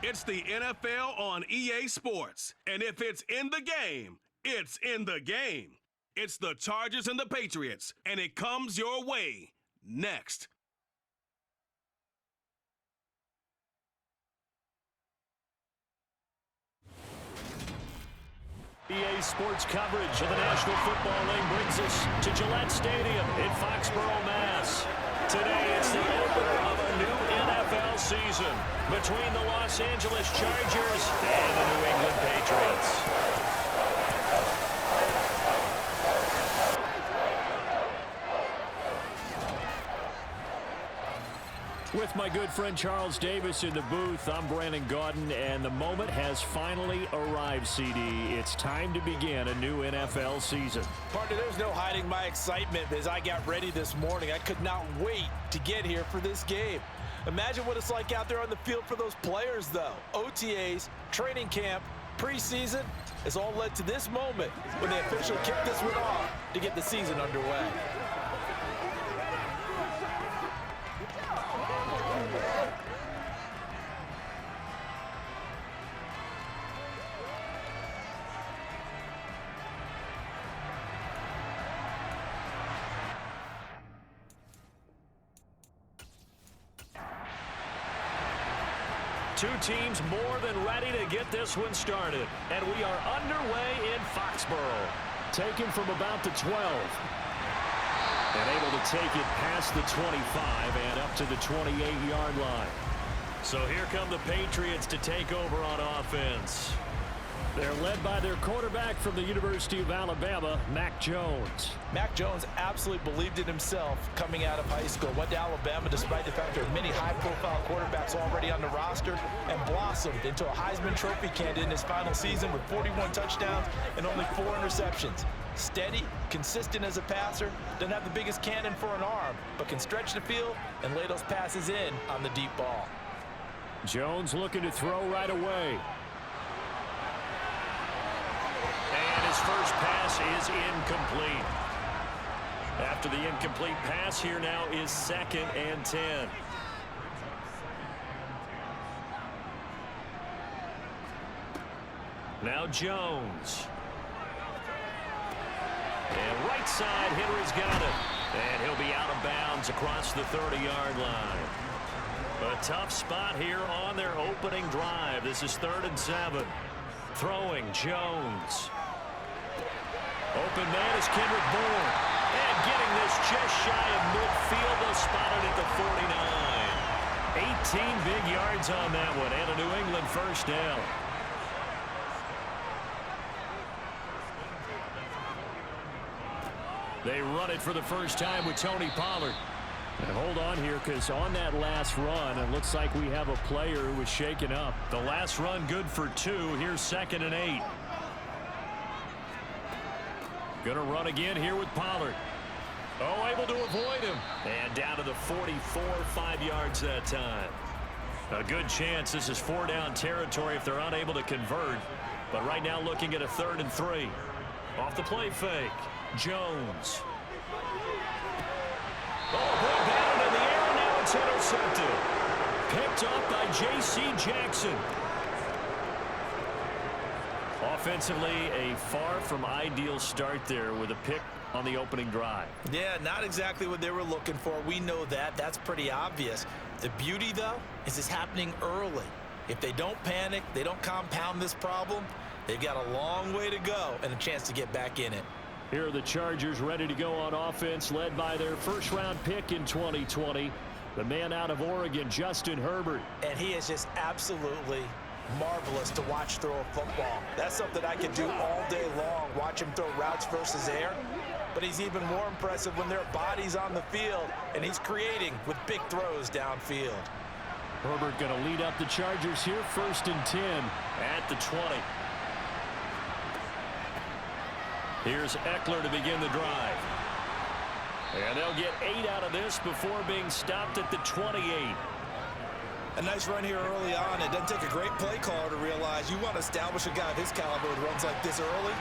It's the NFL on EA Sports. And if it's in the game, it's in the game. It's the Chargers and the Patriots, and it comes your way next. EA Sports coverage of the National Football League brings us to Gillette Stadium in Foxborough, Mass. Today it's the opener of a new NFL season between the Los Angeles Chargers and the New England Patriots. With my good friend Charles Davis in the booth, I'm Brandon Gaudin, and the moment has finally arrived, CD. It's time to begin a new NFL season. Partner, there's no hiding my excitement as I got ready this morning. I could not wait to get here for this game. Imagine what it's like out there on the field for those players, though. OTAs, training camp, preseason, it's all led to this moment when they officially kick this one off to get the season underway. Two teams more than ready to get this one started. And we are underway in Foxborough. Taken from about the 12. And able to take it past the 25 and up to the 28-yard line. So here come the Patriots to take over on offense. They're led by their quarterback from the University of Alabama, Mac Jones. Mac Jones absolutely believed in himself coming out of high school. Went to Alabama despite the fact there are many high-profile quarterbacks already on the roster and blossomed into a Heisman Trophy candidate in his final season with 41 touchdowns and only 4 interceptions. Steady, consistent as a passer, doesn't have the biggest cannon for an arm, but can stretch the field and lay those passes in on the deep ball. Jones looking to throw right away. And his first pass is incomplete. After the incomplete pass, here now is 2nd and 10. Now Jones. And right side, Henry's got it. And he'll be out of bounds across the 30-yard line. A tough spot here on their opening drive. This is 3rd and 7. Throwing Jones. Open man is Kendrick Bourne. And getting this just shy of midfield. They'll spot it at the 49. 18 big yards on that one. And a New England first down. They run it for the first time with Tony Pollard. And hold on here, because on that last run, it looks like we have a player who was shaken up. The last run good for 2. Here's 2nd and 8. Gonna run again here with Pollard. Oh, able to avoid him. And down to the 44, 5 yards that time. A good chance this is 4-down territory if they're unable to convert. But right now looking at a 3rd and 3. Off the play fake. Jones. Oh, ball down in the air, and now it's intercepted. Picked up by J.C. Jackson. Offensively, a far from ideal start there with a pick on the opening drive. Yeah, not exactly what they were looking for. We know that. That's pretty obvious. The beauty, though, is it's happening early. If they don't panic, they don't compound this problem, they've got a long way to go and a chance to get back in it. Here are the Chargers ready to go on offense, led by their first-round pick in 2020, the man out of Oregon, Justin Herbert. And he is just absolutely marvelous to watch throw a football. That's something I could do all day long, watch him throw routes versus air. But he's even more impressive when there are bodies on the field, and he's creating with big throws downfield. Herbert going to lead up the Chargers here, 1st and 10 at the 20. Here's Eckler to begin the drive. And they'll get 8 out of this before being stopped at the 28. A nice run here early on. It doesn't take a great play caller to realize you want to establish a guy of his caliber who runs like this early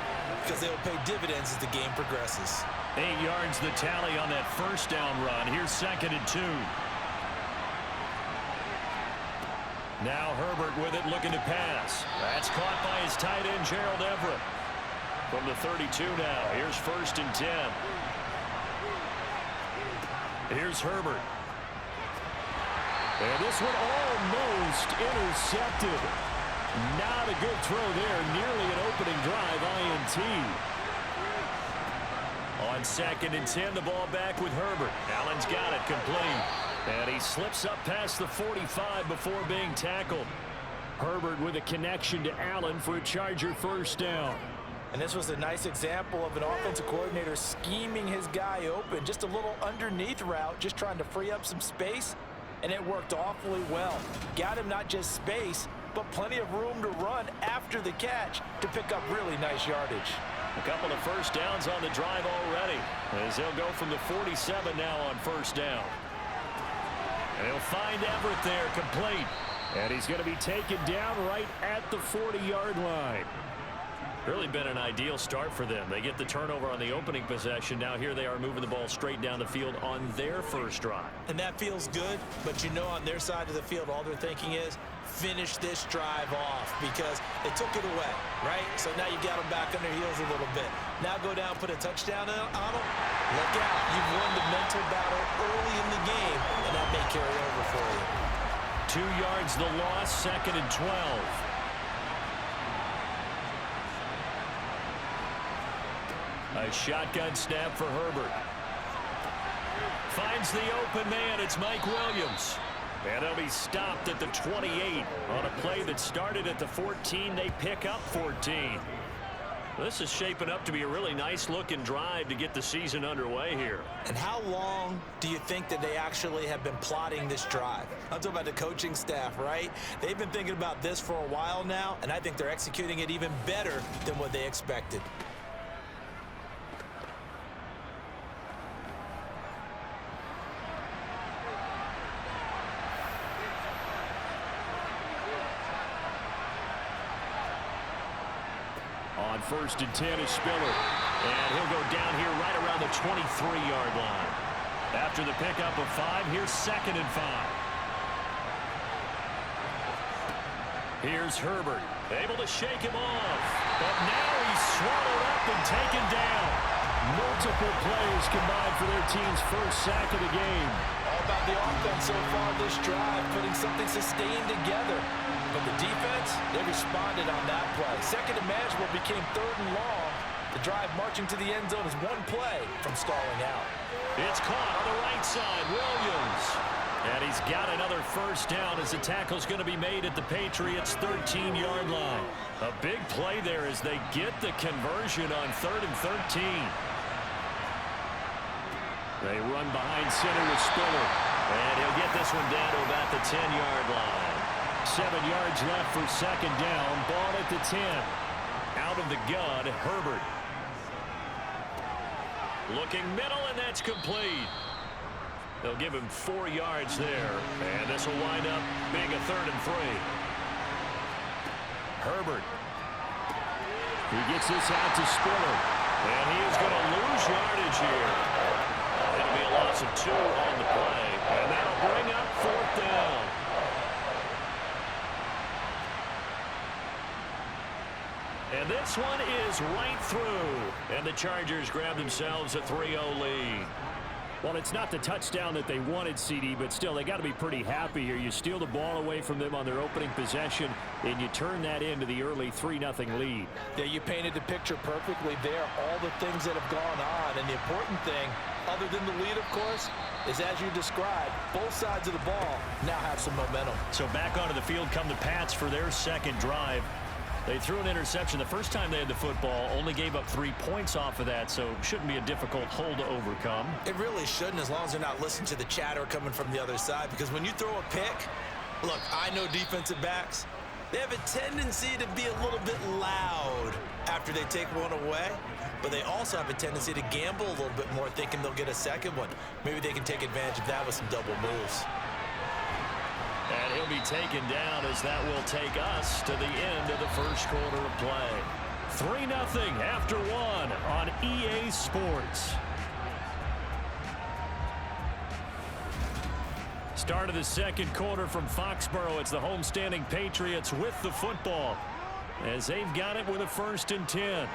because they will pay dividends as the game progresses. 8 yards the tally on that first down run. Here's 2nd and 2. Now Herbert with it, looking to pass. That's caught by his tight end, Gerald Everett. From the 32 now, here's 1st and 10. Here's Herbert. And this one almost intercepted. Not a good throw there. Nearly an opening drive, INT. On 2nd and 10, the ball back with Herbert. Allen's got it complete. And he slips up past the 45 before being tackled. Herbert with a connection to Allen for a Charger 1st down. And this was a nice example of an offensive coordinator scheming his guy open. Just a little underneath route, just trying to free up some space. And it worked awfully well. Got him not just space, but plenty of room to run after the catch to pick up really nice yardage. A couple of 1st downs on the drive already, as they'll go from the 47 now on 1st down. And he'll find Everett there, complete. And he's going to be taken down right at the 40-yard line. Really been an ideal start for them. They get the turnover on the opening possession. Now here they are moving the ball straight down the field on their 1st drive. And that feels good, but you know on their side of the field, all they're thinking is finish this drive off because they took it away, right? So now you got them back on their heels a little bit. Now go down, put a touchdown on them. Look out. You've won the mental battle early in the game, and that may carry over for you. 2 yards the loss, 2nd and 12. A shotgun snap for Herbert. Finds the open man. It's Mike Williams. And he'll be stopped at the 28 on a play that started at the 14. They pick up 14. This is shaping up to be a really nice-looking drive to get the season underway here. And how long do you think that they actually have been plotting this drive? I'm talking about the coaching staff, right? They've been thinking about this for a while now, and I think they're executing it even better than what they expected. On 1st and 10 is Spiller. And he'll go down here right around the 23-yard line. After the pickup of 5, here's 2nd and 5. Here's Herbert. Able to shake him off. But now he's swallowed up and taken down. Multiple players combined for their team's 1st sack of the game. All about the offense so far this drive, putting something sustained together. But the defense, they responded on that play. 2nd and manageable became 3rd and long. The drive marching to the end zone is one play from stalling out. It's caught on the right side, Williams. And he's got another 1st down as the tackle's going to be made at the Patriots' 13-yard line. A big play there as they get the conversion on 3rd and 13. They run behind center with Spiller. And he'll get this one down to about the 10-yard line. 7 yards left for 2nd down. Ball at the 10. Out of the gun, Herbert. Looking middle, and that's complete. They'll give him 4 yards there. And this will wind up being a 3rd and 3. Herbert. He gets this out to Spiller. And he is going to lose yardage here. It'll be a loss of 2 on the play. And that'll bring up 4th down. And this one is right through. And the Chargers grab themselves a 3-0 lead. Well, it's not the touchdown that they wanted, CD, but still, they got to be pretty happy here. You steal the ball away from them on their opening possession, and you turn that into the early 3-0 lead. Yeah, you painted the picture perfectly there, all the things that have gone on. And the important thing, other than the lead, of course, is as you described, both sides of the ball now have some momentum. So back onto the field come the Pats for their 2nd drive. They threw an interception the first time they had the football, only gave up 3 points off of that, so shouldn't be a difficult hole to overcome. It really shouldn't, as long as they're not listening to the chatter coming from the other side, because when you throw a pick, look, I know defensive backs, they have a tendency to be a little bit loud after they take one away, but they also have a tendency to gamble a little bit more, thinking they'll get a 2nd one. Maybe they can take advantage of that with some double moves. And he'll be taken down as that will take us to the end of the 1st quarter of play. 3-0 after 1 on EA Sports. Start of the second quarter from Foxborough. It's the homestanding Patriots with the football as they've got it with a 1st and 10.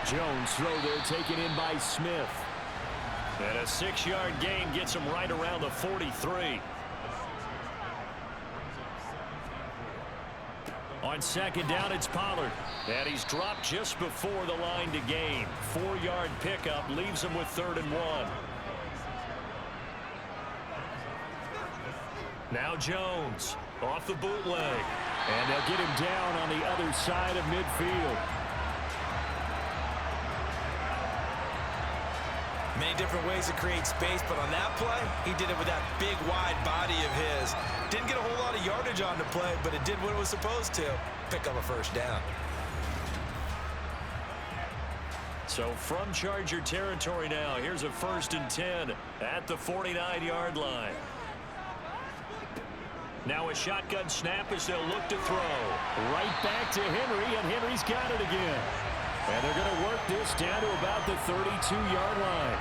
Jones throw there taken in by Smith. And a 6-yard gain gets him right around the 43. On 2nd down, it's Pollard. And he's dropped just before the line to gain. 4-yard pickup leaves him with 3rd and 1. Now Jones off the bootleg. And they'll get him down on the other side of midfield. Many different ways to create space, but on that play, he did it with that big, wide body of his. Didn't get a whole lot of yardage on the play, but it did what it was supposed to. Pick up a 1st down. So from Charger territory now, here's a 1st and 10 at the 49-yard line. Now a shotgun snap as they'll look to throw. Right back to Henry, and Henry's got it again. And they're going to work this down to about the 32-yard line.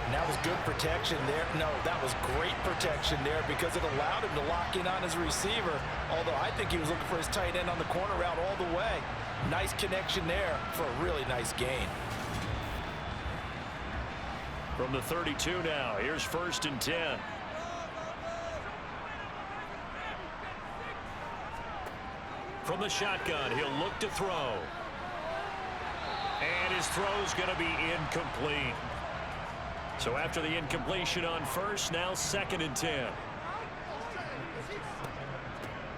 And that was good protection there. No, that was great protection there because it allowed him to lock in on his receiver. Although I think he was looking for his tight end on the corner route all the way. Nice connection there for a really nice gain. From the 32 now, here's 1st and 10. From the shotgun, he'll look to throw. And his throw's going to be incomplete. So after the incompletion on 1st, now 2nd and 10.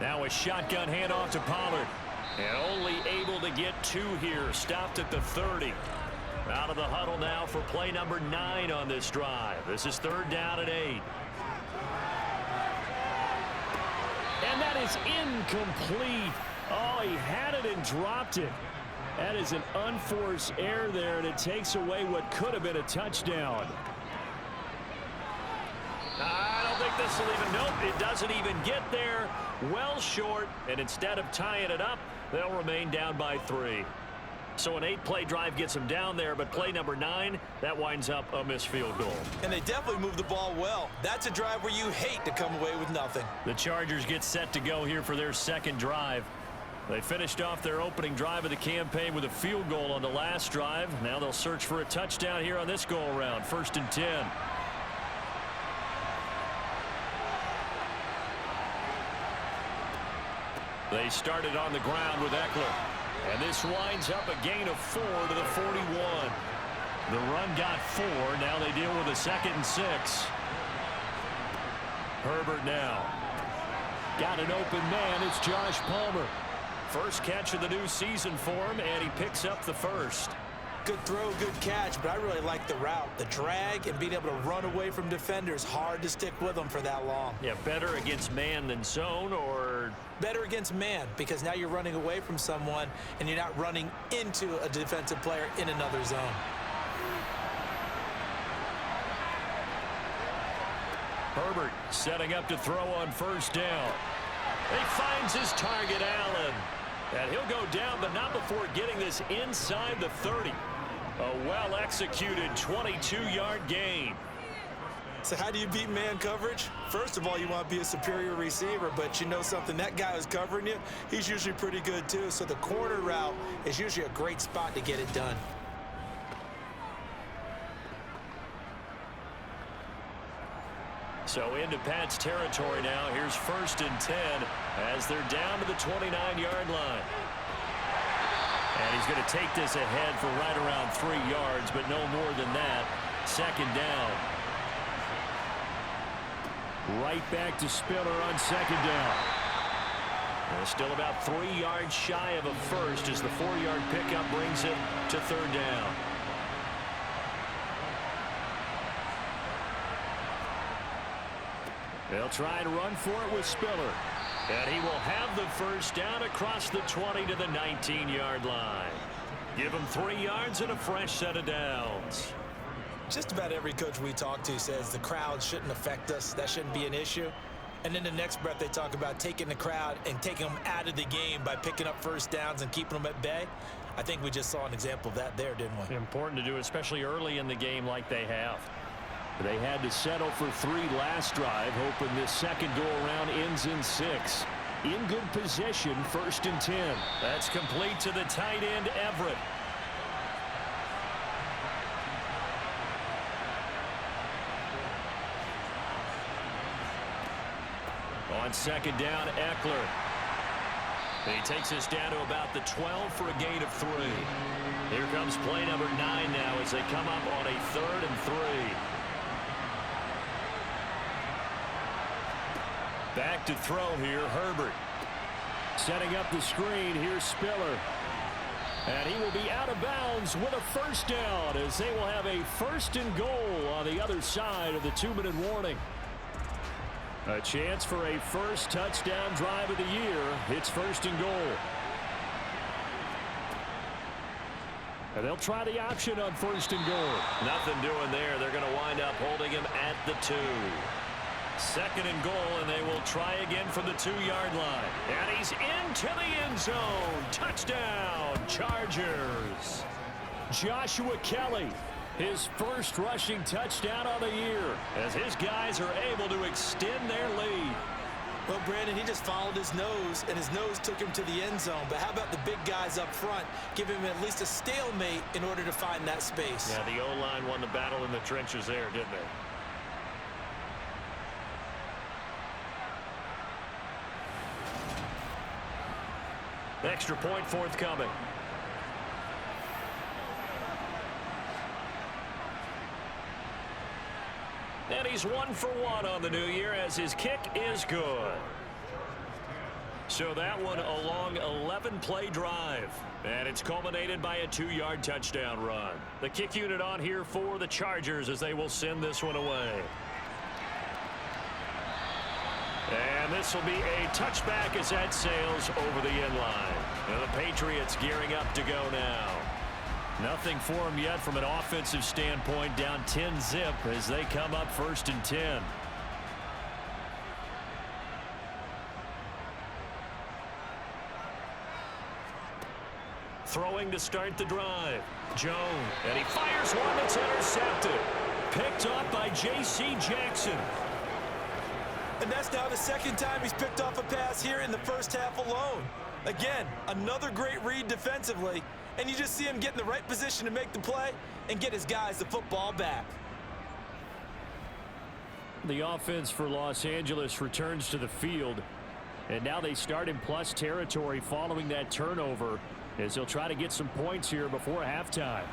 Now a shotgun handoff to Pollard. And only able to get 2 here. Stopped at the 30. Out of the huddle now for play number 9 on this drive. This is 3rd down and 8. And that is incomplete. Oh, he had it and dropped it. That is an unforced error there, and it takes away what could have been a touchdown. I don't think this will even, nope, it doesn't even get there. Well short, and instead of tying it up, they'll remain down by 3. So an 8-play drive gets them down there, but play number 9, that winds up a missed field goal. And they definitely moved the ball well. That's a drive where you hate to come away with nothing. The Chargers get set to go here for their 2nd drive. They finished off their opening drive of the campaign with a field goal on the last drive. Now they'll search for a touchdown here on this go-around. 1st and 10. They started on the ground with Eckler. And this winds up a gain of 4 to the 41. The run got 4. Now they deal with a 2nd and 6. Herbert now. Got an open man. It's Josh Palmer. First catch of the new season for him, and he picks up the 1st. Good throw, good catch, but I really like the route. The drag and being able to run away from defenders, hard to stick with them for that long. Yeah, better against man than zone, or? Better against man, because now you're running away from someone, and you're not running into a defensive player in another zone. Herbert setting up to throw on 1st down. He finds his target, Allen. And he'll go down, but not before getting this inside the 30. A well-executed 22-yard gain. So how do you beat man coverage? First of all, you want to be a superior receiver, but you know something, that guy who's covering you, he's usually pretty good too. So the corner route is usually a great spot to get it done. So into Pat's territory now. Here's 1st and 10 as they're down to the 29-yard line. And he's going to take this ahead for right around 3 yards, but no more than that. 2nd down. Right back to Spiller on 2nd down. And still about 3 yards shy of a 1st as the 4-yard pickup brings him to 3rd down. They'll try and run for it with Spiller. And he will have the 1st down across the 20 to the 19-yard line. Give him 3 yards and a fresh set of downs. Just about every coach we talk to says the crowd shouldn't affect us. That shouldn't be an issue. And in the next breath, they talk about taking the crowd and taking them out of the game by picking up 1st downs and keeping them at bay. I think we just saw an example of that there, didn't we? Important to do, especially early in the game like they have. They had to settle for 3 last drive, hoping this second go-around ends in 6. In good possession, 1st and 10. That's complete to the tight end, Everett. On 2nd down, Eckler. He takes us down to about the 12 for a gain of 3. Here comes play number 9 now as they come up on a 3rd and 3. Back to throw here, Herbert. Setting up the screen, here's Spiller. And he will be out of bounds with a 1st down as they will have a 1st and goal on the other side of the 2-minute warning. A chance for a first touchdown drive of the year. It's 1st and goal. And they'll try the option on 1st and goal. Nothing doing there. They're going to wind up holding him at the 2. 2nd and goal, and they will try again from the 2-yard line. And he's into the end zone. Touchdown, Chargers. Joshua Kelly, his first rushing touchdown of the year, as his guys are able to extend their lead. Well, Brandon, he just followed his nose, and his nose took him to the end zone. But how about the big guys up front? Give him at least a stalemate in order to find that space. Yeah, the O-line won the battle in the trenches there, didn't they? Extra point forthcoming. And he's 1 for 1 on the new year as his kick is good. So that one a long 11-play drive. And it's culminated by a 2-yard touchdown run. The kick unit on here for the Chargers as they will send this one away. And this will be a touchback as that sails over the end line. And the Patriots gearing up to go now. Nothing for them yet from an offensive standpoint, down 10-zip as they come up 1st and 10. Throwing to start the drive. Jones, and he fires one that's intercepted. Picked off by J.C. Jackson. And that's now the 2nd time he's picked off a pass here in the first half alone. Again, another great read defensively, and you just see him get in the right position to make the play and get his guys the football back. The offense for Los Angeles returns to the field, and now they start in plus territory following that turnover as they'll try to get some points here before halftime.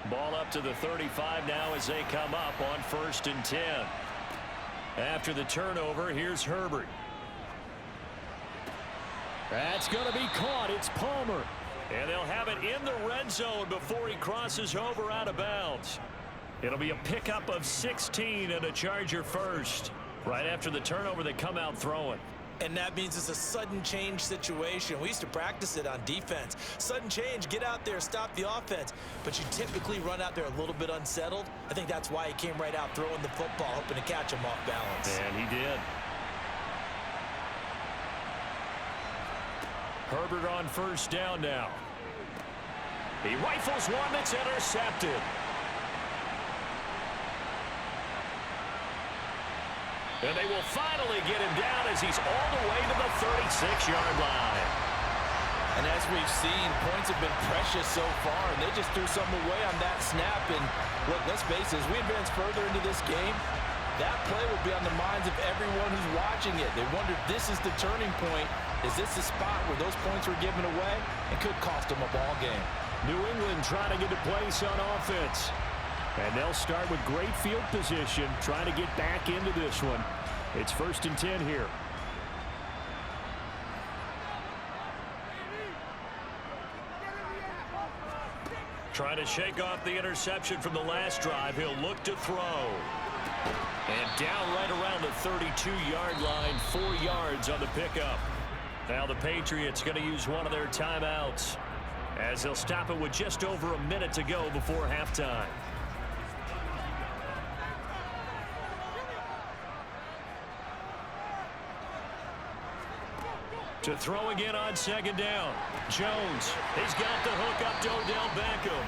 Ball up to the 35 now as they come up on 1st and 10. After the turnover, here's Herbert. That's going to be caught. It's Palmer. And they'll have it in the red zone before he crosses over out of bounds. It'll be a pickup of 16 and a Charger first. Right after the turnover, they come out throwing. And that means it's a sudden change situation. We used to practice it on defense. Sudden change, get out there, stop the offense. But you typically run out there a little bit unsettled. I think that's why he came right out throwing the football, hoping to catch him off balance. And he did. Herbert on 1st down now. He rifles one that's intercepted. And they will finally get him down as he's all the way to the 36-yard line. And as we've seen, points have been precious so far, and they just threw some away on that snap. And look, let's face it, as we advance further into this game, that play will be on the minds of everyone who's watching it. They wonder if this is the turning point. Is this the spot where those points were given away? It could cost them a ball game. New England trying to get a place on offense. And they'll start with great field position, trying to get back into this one. It's 1st and 10 here. Trying to shake off the interception from the last drive. He'll look to throw. And down right around the 32-yard line, 4 yards on the pickup. Now the Patriots going to use one of their timeouts as they'll stop it with just over a minute to go before halftime. To throw again on 2nd down. Jones, he's got the hook up to Odell Beckham.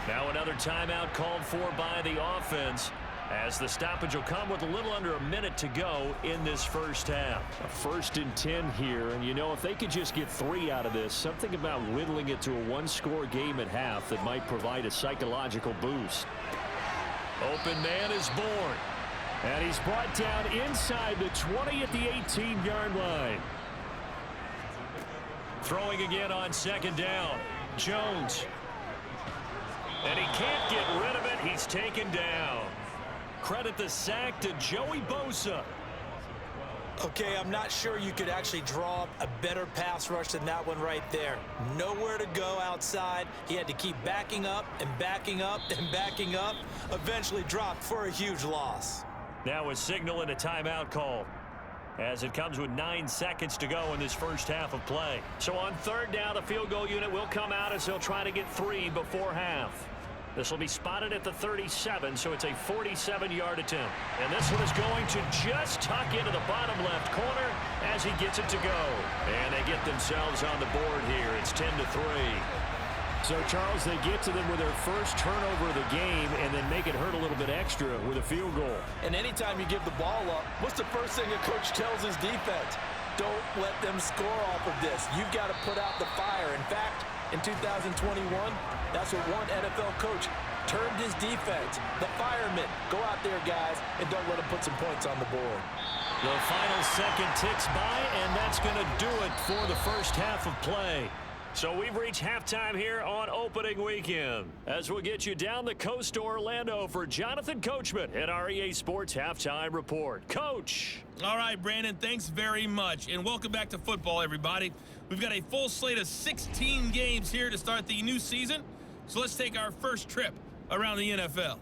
Now another timeout called for by the offense as the stoppage will come with a little under a minute to go in this first half. A 1st and 10 here, and you know, if they could just get 3 out of this, something about whittling it to a 1-score game at half that might provide a psychological boost. Open man is born, and he's brought down inside the 20 at the 18-yard line. Throwing again on 2nd down. Jones. And he can't get rid of it. He's taken down. Credit the sack to Joey Bosa. Okay, I'm not sure you could actually draw up a better pass rush than that one right there. Nowhere to go outside. He had to keep backing up and backing up and backing up. Eventually dropped for a huge loss. Now a signal and a timeout call, as it comes with 9 seconds to go in this first half of play. So on 3rd down, the field goal unit will come out as they'll try to get 3 before half. This will be spotted at the 37, so it's a 47-yard attempt. And this one is going to just tuck into the bottom left corner as he gets it to go. And they get themselves on the board here. It's 10-3. So, Charles, they get to them with their first turnover of the game and then make it hurt a little bit extra with a field goal. And anytime you give the ball up, what's the first thing a coach tells his defense? Don't let them score off of this. You've got to put out the fire. In fact, in 2021, that's what one NFL coach termed his defense. The firemen. Go out there, guys, and don't let them put some points on the board. The final second ticks by, and that's going to do it for the first half of play. So we've reached halftime here on opening weekend, as we'll get you down the coast to Orlando for Jonathan Coachman at our EA Sports Halftime Report. Coach. All right, Brandon, thanks very much, and welcome back to football, everybody. We've got a full slate of 16 games here to start the new season, so let's take our first trip around the NFL.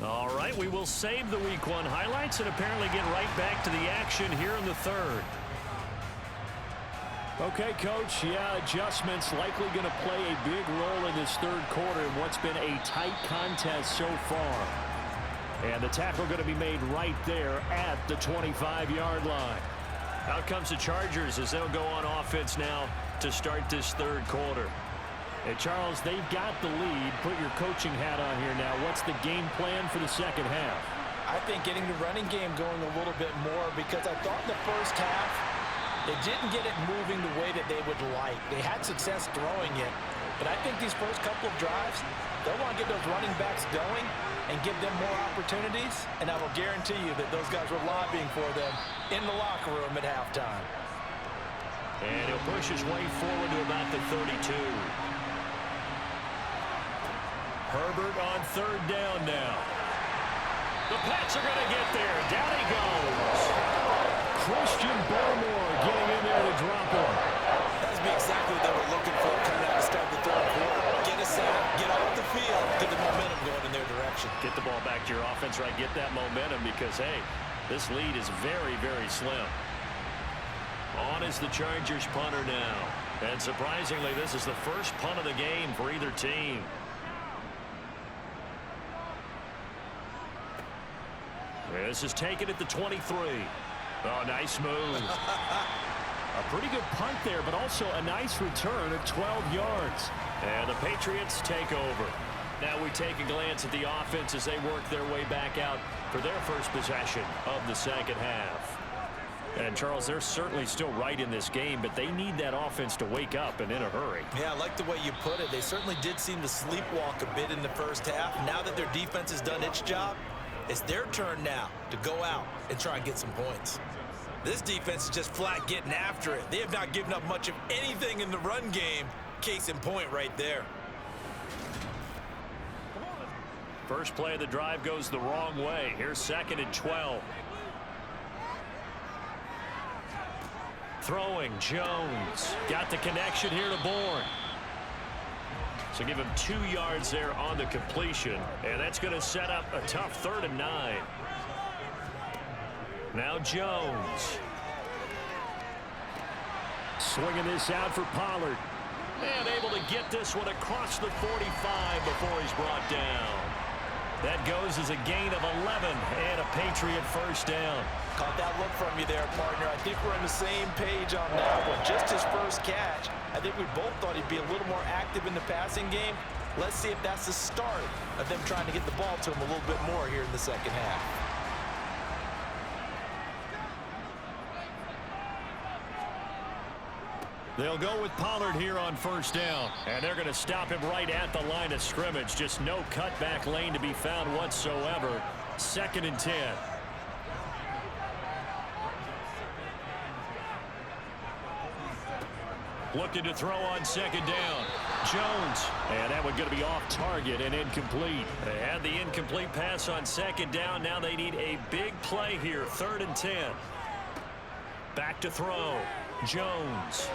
All right, we will save the Week 1 highlights and apparently get right back to the action here in the 3rd. Okay, Coach, adjustments likely going to play a big role in this 3rd quarter in what's been a tight contest so far. And the tackle going to be made right there at the 25-yard line. Out comes the Chargers as they'll go on offense now to start this 3rd quarter. Hey, Charles, they've got the lead. Put your coaching hat on here now. What's the game plan for the 2nd half? I think getting the running game going a little bit more, because I thought in the first half they didn't get it moving the way that they would like. They had success throwing it, but I think these first couple of drives, they'll want to get those running backs going and give them more opportunities, and I will guarantee you that those guys were lobbying for them in the locker room at halftime. And he'll push his way forward to about the 32. Herbert on 3rd down now. The Pats are going to get there. Down he goes. Christian Barmore getting in there to drop him. That's exactly what they were looking for coming out to start the 3rd quarter. Get a sack, get off the field, get the momentum going in their direction. Get the ball back to your offense, right? Get that momentum because, hey, this lead is very, very slim. On is the Chargers punter now. And surprisingly, this is the first punt of the game for either team. This is taken at the 23. Oh, nice move. A pretty good punt there, but also a nice return of 12 yards. And the Patriots take over. Now we take a glance at the offense as they work their way back out for their first possession of the 2nd half. And, Charles, they're certainly still right in this game, but they need that offense to wake up and in a hurry. Yeah, I like the way you put it. They certainly did seem to sleepwalk a bit in the first half. Now that their defense has done its job, it's their turn now to go out and try and get some points. This defense is just flat getting after it. They have not given up much of anything in the run game. Case in point right there. First play of the drive goes the wrong way. Here's 2nd and 12. Throwing, Jones. Got the connection here to Bourne. So give him 2 yards there on the completion. And that's going to set up a tough 3rd and 9. Now Jones. Swinging this out for Pollard. And able to get this one across the 45 before he's brought down. That goes as a gain of 11 and a Patriot first down. Caught that look from you there, partner. I think we're on the same page on that one. Just his first catch, I think we both thought he'd be a little more active in the passing game. Let's see if that's the start of them trying to get the ball to him a little bit more here in the second half. They'll go with Pollard here on first down. And they're going to stop him right at the line of scrimmage. Just no cutback lane to be found whatsoever. 2nd and 10. Looking to throw on 2nd down. Jones. And that one going to be off target and incomplete. They had the incomplete pass on 2nd down. Now they need a big play here. 3rd and 10. Back to throw. Jones.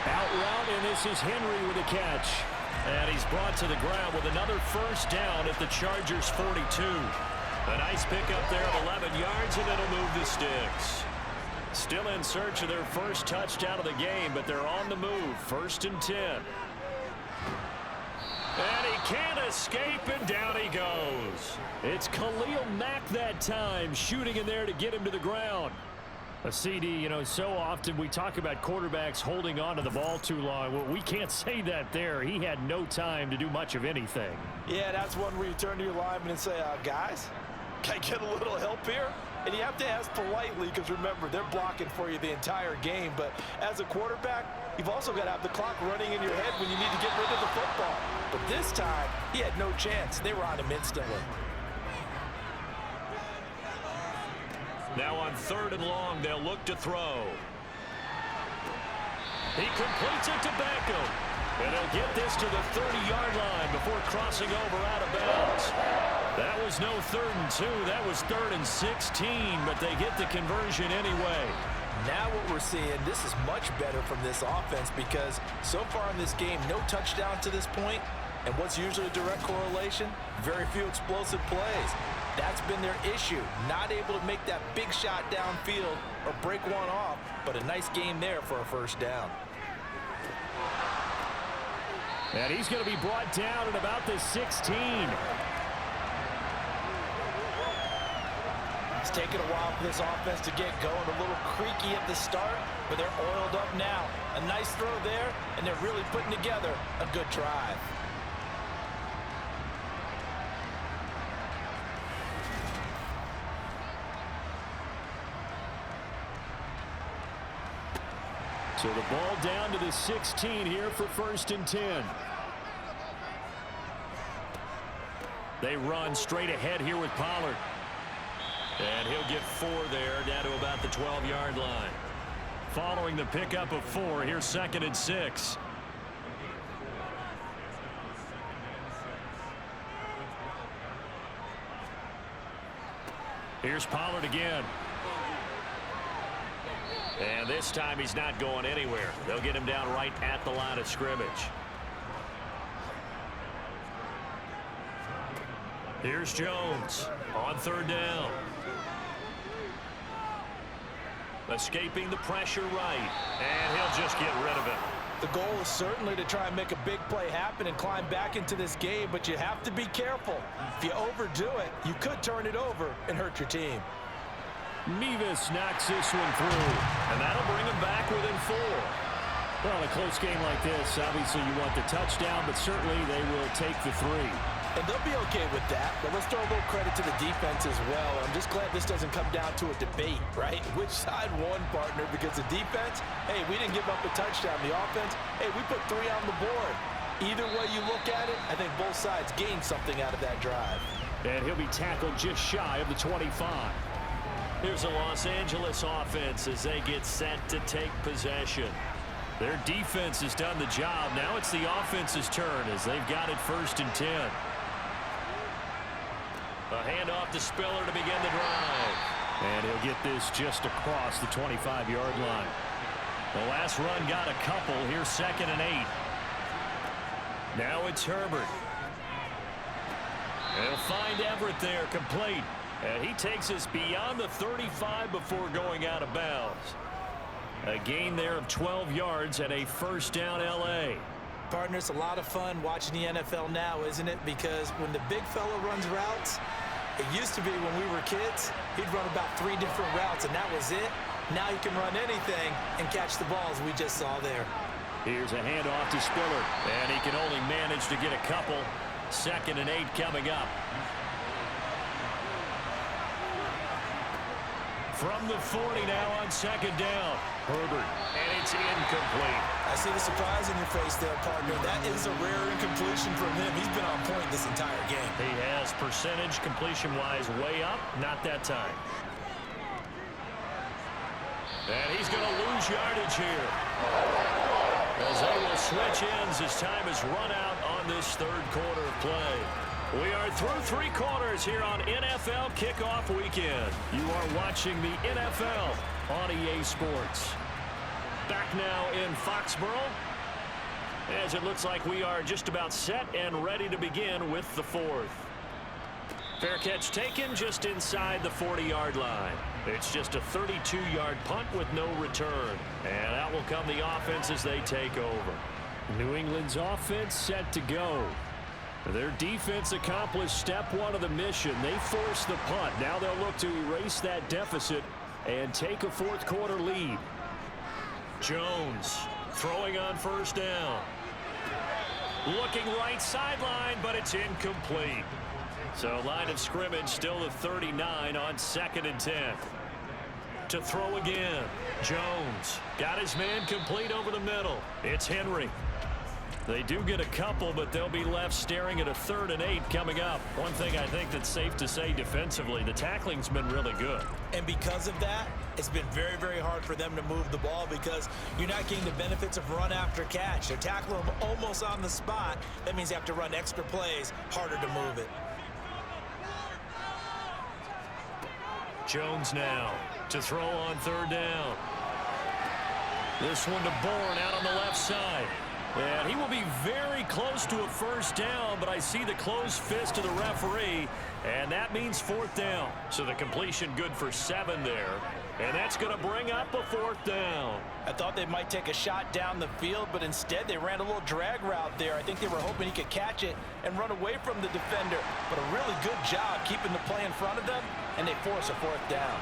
Out route, and this is Henry with a catch. And he's brought to the ground with another first down at the Chargers' 42. A nice pickup there of 11 yards, and it'll move the sticks. Still in search of their first touchdown of the game, but they're on the move. 1st and 10. And he can't escape, and down he goes. It's Khalil Mack that time, shooting in there to get him to the ground. A CD, you know, so often we talk about quarterbacks holding on to the ball too long. Well, we can't say that there. He had no time to do much of anything. Yeah, that's one where you turn to your lineman and say, guys, can I get a little help here? And you have to ask politely because, remember, they're blocking for you the entire game. But as a quarterback, you've also got to have the clock running in your head when you need to get rid of the football. But this time, he had no chance. They were on him instantly. Now on 3rd and long, they'll look to throw. He completes it to Beckham. And he'll get this to the 30-yard line before crossing over out of bounds. That was no 3rd and 2. That was 3rd and 16, but they get the conversion anyway. Now what we're seeing, this is much better from this offense because so far in this game, no touchdown to this point. And what's usually a direct correlation? Very few explosive plays. That's been their issue. Not able to make that big shot downfield or break one off, but a nice game there for a first down. And he's going to be brought down at about the 16. It's taken a while for this offense to get going. A little creaky at the start, but they're oiled up now. A nice throw there, and they're really putting together a good drive. So the ball down to the 16 here for 1st and 10. They run straight ahead here with Pollard. And he'll get 4 there, down to about the 12-yard line. Following the pickup of 4, here's 2nd and 6. Here's Pollard again. And this time he's not going anywhere. They'll get him down right at the line of scrimmage. Here's Jones on 3rd down. Escaping the pressure right. And he'll just get rid of it. The goal is certainly to try and make a big play happen and climb back into this game, but you have to be careful. If you overdo it, you could turn it over and hurt your team. Mevis knocks this one through, and that'll bring him back within 4. Well, in a close game like this, obviously you want the touchdown, but certainly they will take the 3. And they'll be okay with that, but let's throw a little credit to the defense as well. I'm just glad this doesn't come down to a debate, right? Which side won, partner? Because the defense, hey, we didn't give up a touchdown. The offense, hey, we put 3 on the board. Either way you look at it, I think both sides gained something out of that drive. And he'll be tackled just shy of the 25. Here's the Los Angeles offense as they get set to take possession. Their defense has done the job. Now it's the offense's turn as they've got it 1st and 10. A handoff to Spiller to begin the drive. And he'll get this just across the 25-yard line. The last run got a couple. Here's 2nd and 8. Now it's Herbert. He'll find Everett there, complete. And he takes us beyond the 35 before going out of bounds. A gain there of 12 yards and a first down L.A. Partner, it's a lot of fun watching the NFL now, isn't it? Because when the big fella runs routes, it used to be when we were kids, he'd run about 3 different routes, and that was it. Now he can run anything and catch the balls we just saw there. Here's a handoff to Spiller, and he can only manage to get a couple. 2nd and 8 coming up. From the 40 now on 2nd down. Herbert, and it's incomplete. I see the surprise in your face there, partner. That is a rare incompletion from him. He's been on point this entire game. He has percentage completion-wise way up. Not that time. And he's going to lose yardage here, as they will switch ends as time is run out on this 3rd quarter of play. We are through 3 quarters here on NFL Kickoff Weekend. You are watching the NFL on EA Sports. Back now in Foxborough, as it looks like we are just about set and ready to begin with the 4th. Fair catch taken just inside the 40-yard line. It's just a 32-yard punt with no return. And out will come the offense as they take over. New England's offense set to go. Their defense accomplished step 1 of the mission. They forced the punt. Now they'll look to erase that deficit and take a 4th quarter lead. Jones throwing on 1st down. Looking right sideline, but it's incomplete. So line of scrimmage still the 39 on 2nd and 10. To throw again. Jones got his man complete over the middle. It's Henry. They do get a couple, but they'll be left staring at a 3rd and 8 coming up. One thing I think that's safe to say defensively, the tackling's been really good. And because of that, it's been very, very hard for them to move the ball because you're not getting the benefits of run after catch. They're tackling them almost on the spot. That means you have to run extra plays, harder to move it. Jones now to throw on 3rd down. This one to Bourne out on the left side. And he will be very close to a 1st down, but I see the closed fist of the referee, and that means 4th down. So the completion good for 7 there, and that's going to bring up a 4th down. I thought they might take a shot down the field, but instead they ran a little drag route there. I think they were hoping he could catch it and run away from the defender, but a really good job keeping the play in front of them, and they force a 4th down.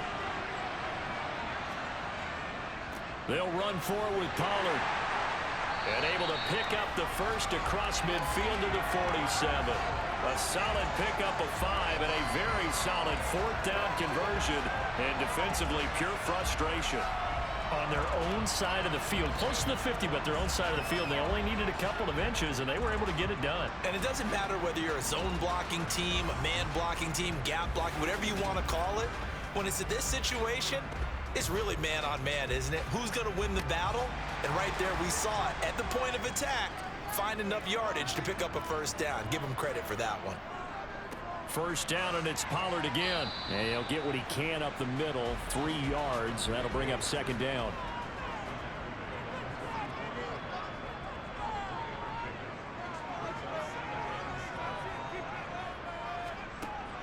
They'll run forward with Pollard. And able to pick up the 1st across midfield to the 47. A solid pickup of 5 and a very solid 4th down conversion. And defensively, pure frustration. On their own side of the field, close to the 50, but their own side of the field, they only needed a couple of inches, and they were able to get it done. And it doesn't matter whether you're a zone blocking team, a man blocking team, gap blocking, whatever you want to call it. When it's in this situation, it's really man-on-man, isn't it? Who's going to win the battle? And right there, we saw it. At the point of attack, find enough yardage to pick up a 1st down. Give him credit for that one. 1st down, and it's Pollard again. And he'll get what he can up the middle, 3 yards. That'll bring up 2nd down.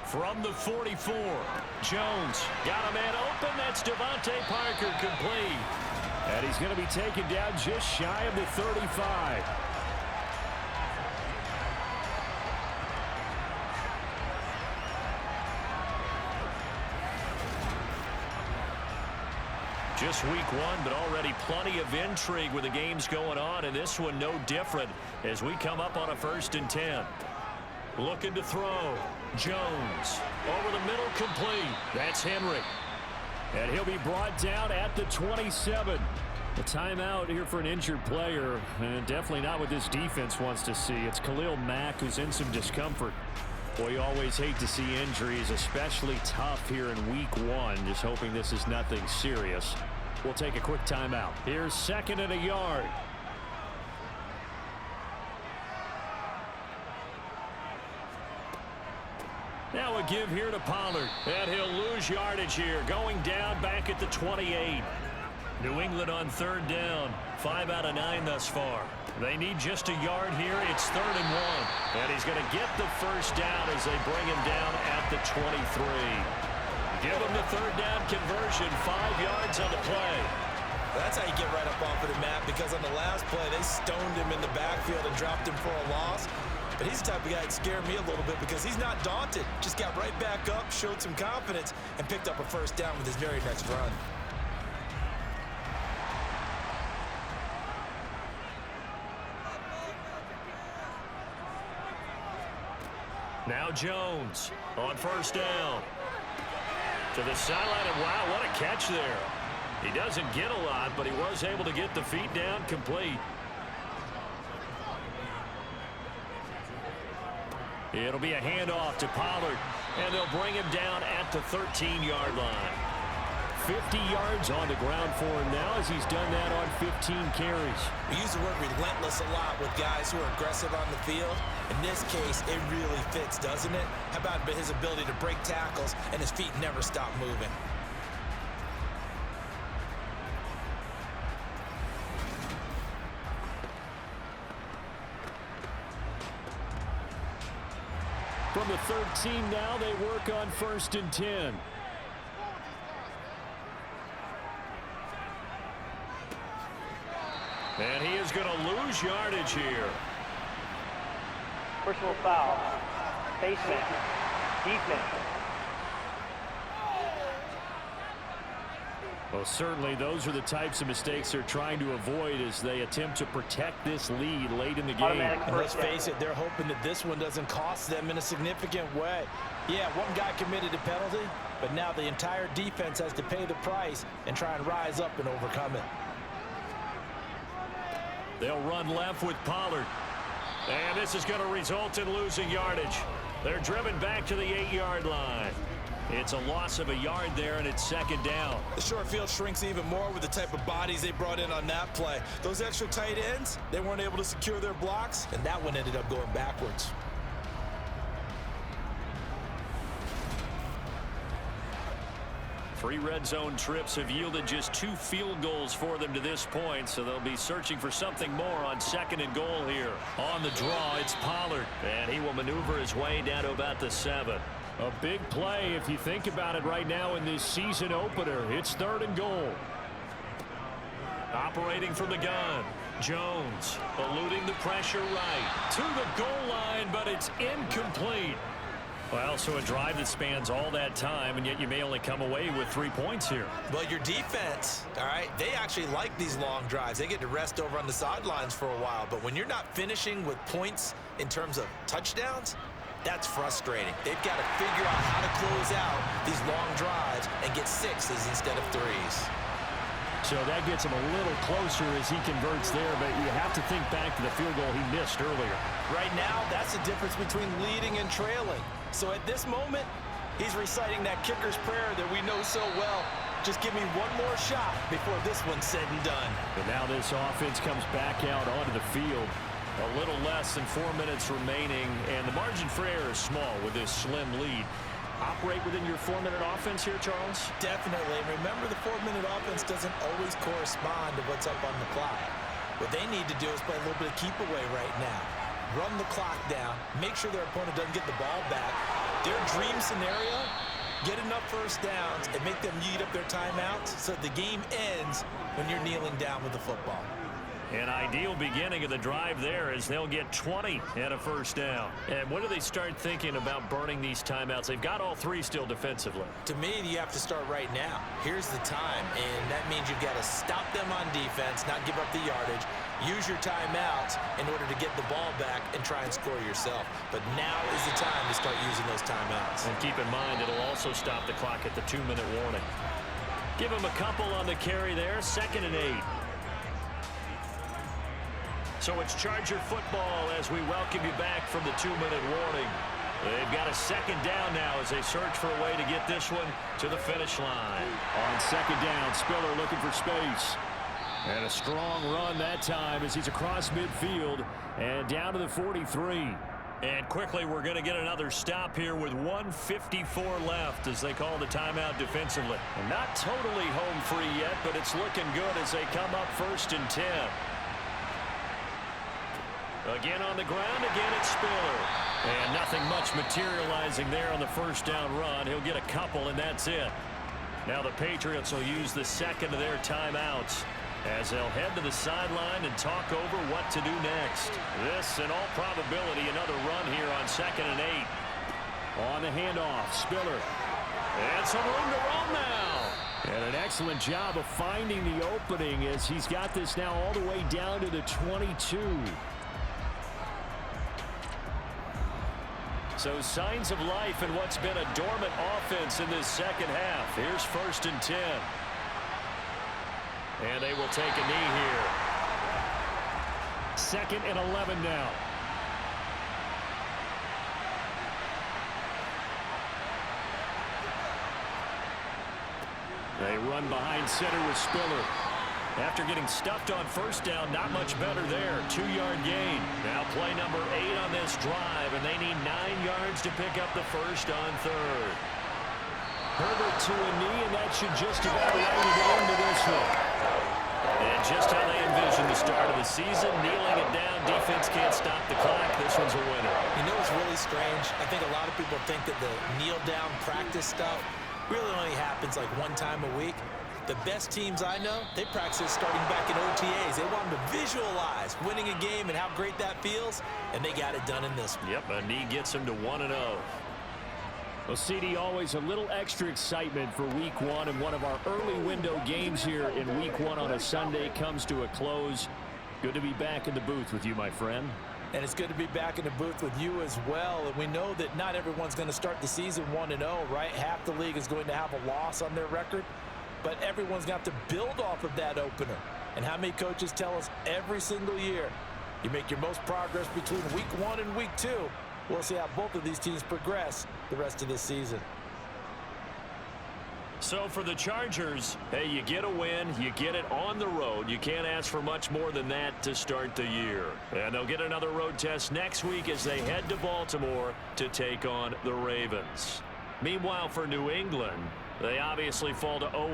From the 44, Jones got a man open. That's Devontae Parker complete. And he's going to be taken down just shy of the 35. Just week 1, but already plenty of intrigue with the games going on, and this one no different as we come up on a 1st and 10. Looking to throw. Jones over the middle, complete. That's Henry. And he'll be brought down at the 27. A timeout here for an injured player, and definitely not what this defense wants to see. It's Khalil Mack who's in some discomfort. Boy, you always hate to see injuries, especially tough here in week 1. Just hoping this is nothing serious. We'll take a quick timeout. Here's 2nd and a yard. Now a give here to Pollard, and he'll lose yardage here, going down back at the 28. New England on 3rd down, 5 out of 9 thus far. They need just a yard here. It's 3rd and 1, and he's going to get the 1st down as they bring him down at the 23. Give him the 3rd down conversion, 5 yards on the play. That's how you get right up off of the map, because on the last play, they stoned him in the backfield and dropped him for a loss. But he's the type of guy that scared me a little bit because he's not daunted. Just got right back up, showed some confidence, and picked up a 1st down with his very next run. Now Jones on first down. To the sideline, and wow, what a catch there. He doesn't get a lot, but he was able to get the feet down complete. It'll be a handoff to Pollard, and they'll bring him down at the 13-yard line. 50 yards on the ground for him now as he's done that on 15 carries. We use the word relentless a lot with guys who are aggressive on the field. In this case, it really fits, doesn't it? How about his ability to break tackles and his feet never stop moving? From the 13 now, they work on 1st and 10. And he is going to lose yardage here. Personal foul. Face mask. Defense. Well, certainly those are the types of mistakes they're trying to avoid as they attempt to protect this lead late in the game. And let's face it, they're hoping that this one doesn't cost them in a significant way. Yeah, one guy committed a penalty, but now the entire defense has to pay the price and try and rise up and overcome it. They'll run left with Pollard. And this is going to result in losing yardage. They're driven back to the 8-yard line. It's a loss of a yard there, and it's 2nd down. The short field shrinks even more with the type of bodies they brought in on that play. Those extra tight ends, they weren't able to secure their blocks, and that one ended up going backwards. Three red zone trips have yielded just 2 field goals for them to this point, so they'll be searching for something more on 2nd and goal here. On the draw, it's Pollard, and he will maneuver his way down to about the 7. A big play if you think about it right now in this season opener. It's 3rd and goal. Operating from the gun. Jones eluding the pressure right to the goal line, but it's incomplete. Well, so a drive that spans all that time, and yet you may only come away with 3 points here. Well, your defense, all right, they actually like these long drives. They get to rest over on the sidelines for a while, but when you're not finishing with points in terms of touchdowns, that's frustrating. They've got to figure out how to close out these long drives and get 6s instead of 3s. So that gets him a little closer as he converts there, but you have to think back to the field goal he missed earlier. Right now, that's the difference between leading and trailing. So at this moment, he's reciting that kicker's prayer that we know so well. Just give me one more shot before this one's said and done. And now this offense comes back out onto the field. A little less than 4 minutes remaining, and the margin for error is small with this slim lead. Operate within your 4-minute offense here, Charles? Definitely. Remember, the 4-minute offense doesn't always correspond to what's up on the clock. What they need to do is play a little bit of keep away right now. Run the clock down. Make sure their opponent doesn't get the ball back. Their dream scenario, get enough first downs and make them eat up their timeouts so the game ends when you're kneeling down with the football. An ideal beginning of the drive there as they'll get 20 and a first down. And when do they start thinking about burning these timeouts? They've got all 3 still defensively. To me, you have to start right now. Here's the time, and that means you've got to stop them on defense, not give up the yardage, use your timeouts in order to get the ball back and try and score yourself. But now is the time to start using those timeouts. And keep in mind, it'll also stop the clock at the 2-minute warning. Give them a couple on the carry there, 2nd and 8. So it's Charger football as we welcome you back from the 2-minute warning. They've got a 2nd down now as they search for a way to get this one to the finish line. On 2nd down, Spiller looking for space. And a strong run that time as he's across midfield and down to the 43. And quickly, we're going to get another stop here with 1:54 left as they call the timeout defensively. And not totally home free yet, but it's looking good as they come up 1st and 10. Again on the ground, again it's Spiller. And nothing much materializing there on the first down run. He'll get a couple, and that's it. Now the Patriots will use the 2nd of their timeouts as they'll head to the sideline and talk over what to do next. This, in all probability, another run here on 2nd and 8. On the handoff, Spiller. And some room to run now. And an excellent job of finding the opening as he's got this now all the way down to the 22. So signs of life in what's been a dormant offense in this second half. Here's 1st and 10. And they will take a knee here. 2nd and 11 now. They run behind center with Spiller. After getting stuffed on 1st down, not much better there. 2-yard gain. Now play number 8 on this drive, and they need 9 yards to pick up the 1st on 3rd. Herbert to a knee, and that should just about round it into this one. And just how they envision the start of the season, kneeling it down. Defense can't stop the clock. This one's a winner. You know what's really strange? I think a lot of people think that the kneel-down practice stuff really only happens like one time a week. The best teams I know, they practice starting back in OTAs. They want them to visualize winning a game and how great that feels, and they got it done in this one. Yep, a knee gets them to 1-0. Well, CD, always a little extra excitement for Week 1, and one of our early window games here in Week 1 on a Sunday comes to a close. Good to be back in the booth with you, my friend. And it's good to be back in the booth with you as well. And we know that not everyone's going to start the season 1-0, right? Half the league is going to have a loss on their record. But everyone's got to build off of that opener. And how many coaches tell us every single year, you make your most progress between Week 1 and Week 2. We'll see how both of these teams progress the rest of this season. So for the Chargers, hey, you get a win, you get it on the road. You can't ask for much more than that to start the year. And they'll get another road test next week as they head to Baltimore to take on the Ravens. Meanwhile, for New England, they obviously fall to 0.